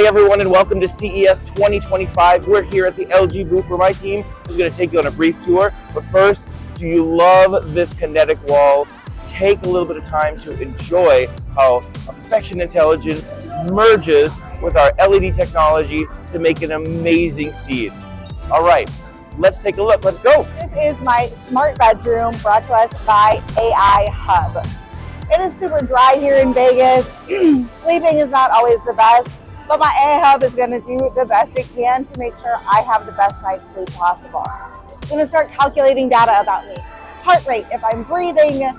everyone, and welcome to CES 2025. We're here at the LG booth where my team is going to take you on a brief tour. But first, do you love this kinetic wall? Take a little bit of time to enjoy how Affectionate Intelligence merges with our LED technology to make an amazing scene. All right, let's take a look. Let's go. This is my smart bedroom brought to us by AI Hub. It is super dry here in Vegas. Sleeping is not always the best, but my AI Hub is going to do the best it can to make sure I have the best night's sleep possible. It's going to start calculating data about me. Heart rate, if I'm breathing,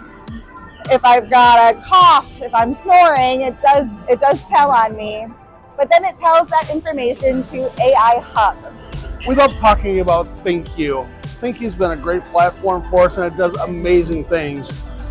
if I've got a cough, if I'm snoring, it does tell on me. But then it tells that information to AI Hub. We love talking about thinq. thinq has been a great platform for us, and it does amazing things.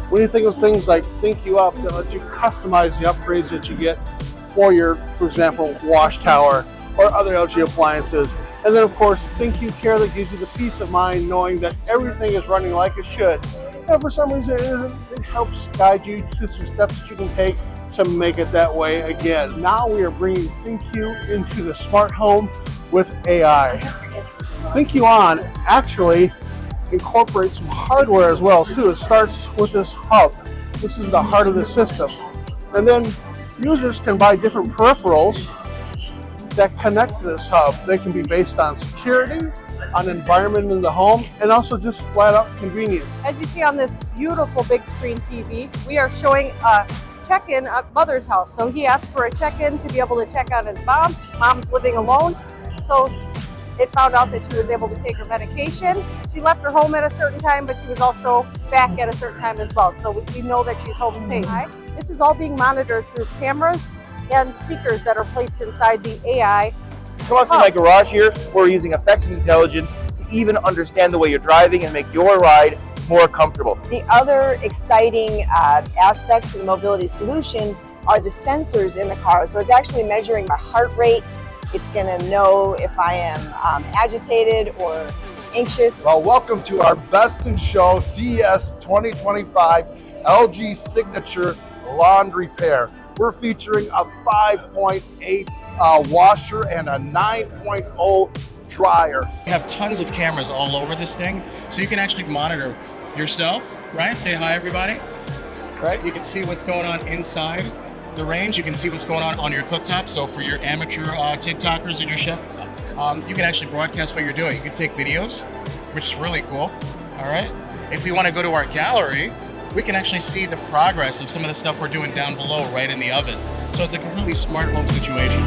When you think of things like thinq Up, that lets you customize the upgrades that you get for your, for example, wash tower or other LG appliances. And then of course, thinq Care, that gives you the peace of mind knowing that everything is running like it should. And for some reason it isn't, it helps guide you to some steps that you can take to make it that way again. Now we are bringing thinq into the smart home with AI. thinq On actually incorporates some hardware as well too. It starts with this hub. This is the heart of the system. And then users can buy different peripherals that connect to this hub. They can be based on security, on environment in the home, and also just flat out convenient. As you see on this beautiful big screen TV, we are showing a check-in at Mother's house. So he asked for a check-in to be able to check on his mom. Mom's living alone. So it found out that she was able to take her medication. She left her home at a certain time, but she was also back at a certain time as well. So we know that she's home safe. This is all being monitored through cameras and speakers that are placed inside the AI. Come up to my garage here. We're using Affectionate Intelligence to even understand the way you're driving and make your ride more comfortable. The other exciting aspect to the mobility solution are the sensors in the car. So it's actually measuring my heart rate. It's going to know if I am agitated or anxious. Well, welcome to our Best in Show CES 2025 LG Signature Laundry Pair. We're featuring a 5.8 washer and a 9.0 dryer. We have tons of cameras all over this thing, so you can actually monitor yourself, right? Say hi, everybody, right? You can see what's going on inside the range. You can see what's going on your cooktop. So for your amateur TikTokers and your chef, you can actually broadcast what you're doing. You can take videos, which is really cool, all right? If we want to go to our gallery, we can actually see the progress of some of the stuff we're doing down below right in the oven. So it's a completely smart home situation.